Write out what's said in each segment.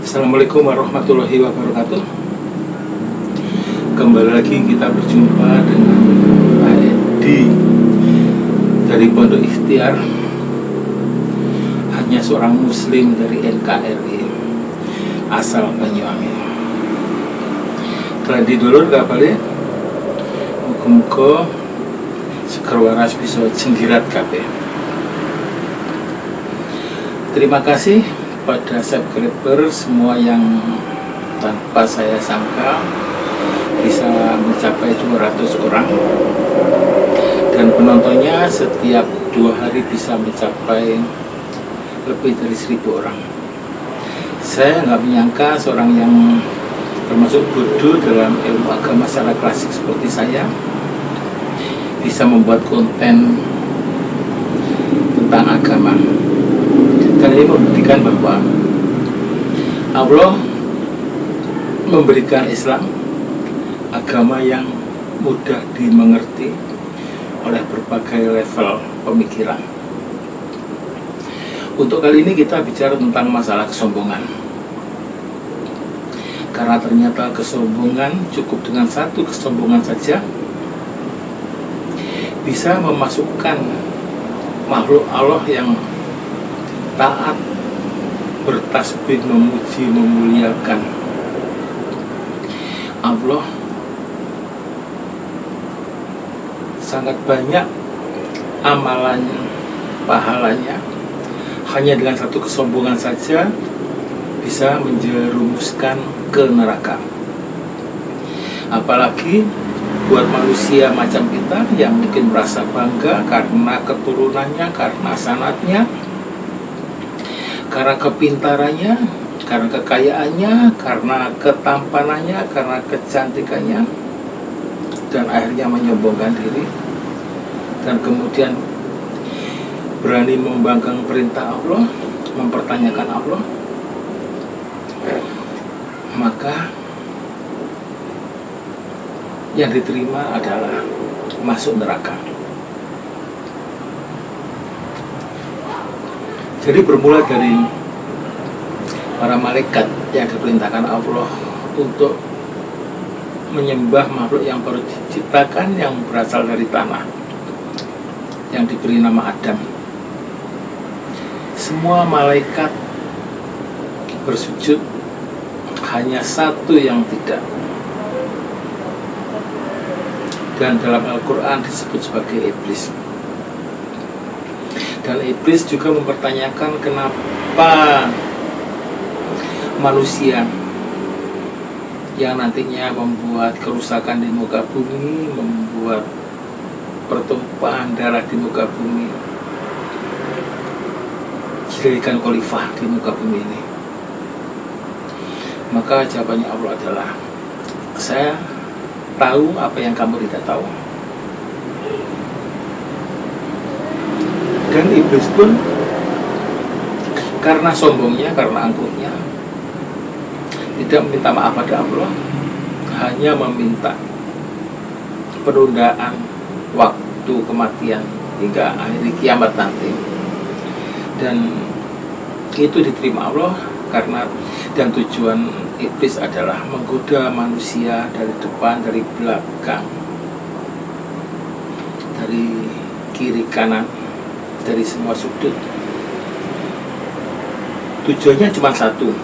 Assalamualaikum warahmatullahi wabarakatuh. Kembali lagi kita berjumpa dengan Pak Edi dari Pondok Ikhtiar, hanya seorang muslim dari NKRI asal Banyuwangi. Telah didulur kapalnya muga-muga seger waras bisa jenggirat kabeh. Terima kasih pada subscriber semua yang tanpa saya sangka bisa mencapai 200 orang, dan penontonnya setiap 2 hari bisa mencapai lebih dari 1000 orang. Saya nggak menyangka seorang yang termasuk bodoh dalam ilmu agama secara klasik seperti saya bisa membuat konten tentang agama. Dan ini membuktikan bahwa Allah memberikan Islam agama yang mudah dimengerti oleh berbagai level pemikiran. Untuk kali ini kita bicara tentang masalah kesombongan. Karena ternyata kesombongan, cukup dengan satu kesombongan saja bisa memasukkan makhluk Allah yang taat, bertasbih, memuji, memuliakan Allah, sangat banyak amalannya, pahalanya, hanya dengan satu kesombongan saja bisa menjerumuskan ke neraka. Apalagi buat manusia macam kita yang mungkin merasa bangga karena keturunannya, karena sanatnya, karena kepintarannya, karena kekayaannya, karena ketampanannya, karena kecantikannya, dan akhirnya menyombongkan diri dan kemudian berani membangkang perintah Allah, mempertanyakan Allah, maka yang diterima adalah masuk neraka. Jadi bermula dari para malaikat yang diperintahkan Allah untuk menyembah makhluk yang baru diciptakan, yang berasal dari tanah, yang diberi nama Adam. Semua malaikat bersujud, hanya satu yang tidak. Dan dalam Al-Quran disebut sebagai iblis. Dan iblis juga mempertanyakan kenapa manusia yang nantinya membuat kerusakan di muka bumi, membuat pertumpahan darah di muka bumi, dijadikan khalifah di muka bumi ini. Maka jawabannya Allah adalah, saya tahu apa yang kamu tidak tahu. Dan iblis pun karena sombongnya, karena angkuhnya, tidak meminta maaf pada Allah, hanya meminta penundaan waktu kematian hingga akhir kiamat nanti. Dan itu diterima Allah karena, dan tujuan iblis adalah menggoda manusia dari depan, dari belakang, dari kiri kanan, dari semua sudut. Tujuannya cuma satu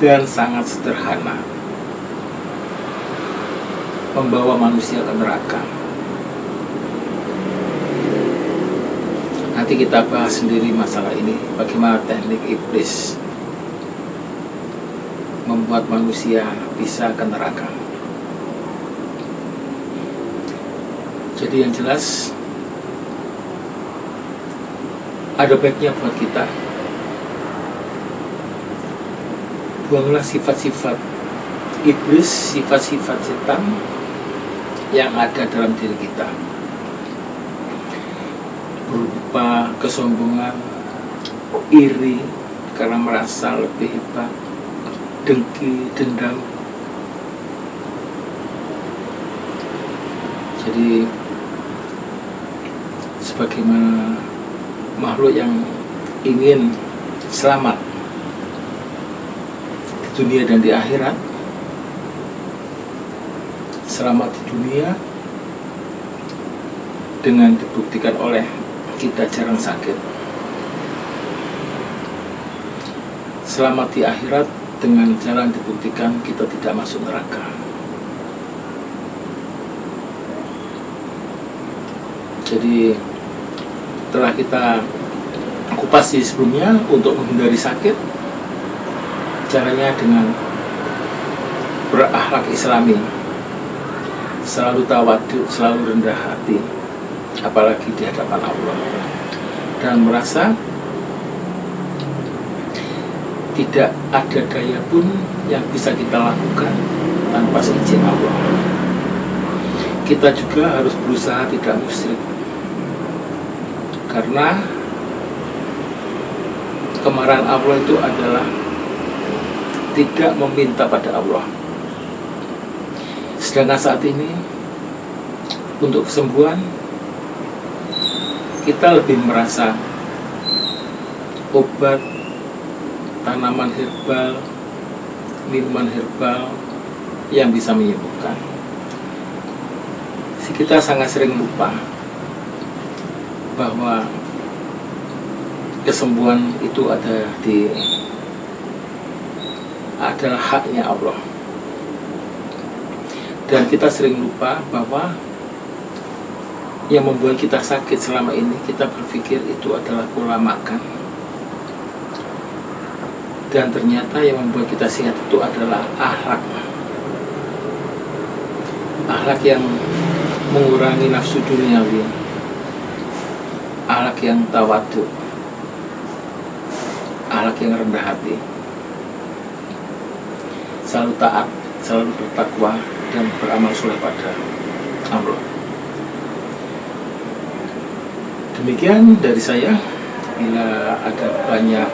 dan sangat sederhana: membawa manusia ke neraka. Nanti kita bahas sendiri masalah ini, bagaimana teknik iblis membuat manusia bisa ke neraka. Jadi yang jelas, ada baiknya buat kita buanglah sifat-sifat iblis, sifat-sifat setan yang ada dalam diri kita, berupa kesombongan, iri karena merasa lebih hebat, dengki, dendam. Jadi sebagaimana makhluk yang ingin selamat dunia dan di akhirat. Selamat di dunia dengan dibuktikan oleh kita jarang sakit. Selamat di akhirat dengan jalan dibuktikan kita tidak masuk neraka. Jadi telah kita kupas di sebelumnya, untuk menghindari sakit, caranya dengan berakhlak islami, selalu tawadhu, selalu rendah hati, apalagi di hadapan Allah, dan merasa tidak ada daya pun yang bisa kita lakukan tanpa seizin Allah. Kita juga harus berusaha tidak musyrik, karena kemarahan Allah itu adalah tidak meminta pada Allah. Sedangkan saat ini untuk kesembuhan kita lebih merasa obat, tanaman herbal, minuman herbal yang bisa menyembuhkan. Kita sangat sering lupa bahwa kesembuhan itu adalah haknya Allah, dan kita sering lupa bahwa yang membuat kita sakit selama ini kita berpikir itu adalah pola makan, dan ternyata yang membuat kita sehat itu adalah akhlak yang mengurangi nafsu duniawi, akhlak yang tawadhu, akhlak yang rendah hati, selalu taat, selalu bertakwa, dan beramal soleh pada Allah. Demikian dari saya. Bila ada banyak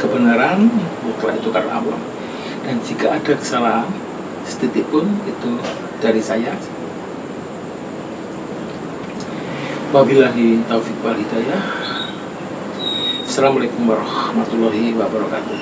kebenaran, mutlak itu karena Allah, dan jika ada kesalahan setitik pun, itu dari saya. Wabillahi taufiq wal hidayah. Assalamualaikum warahmatullahi wabarakatuh.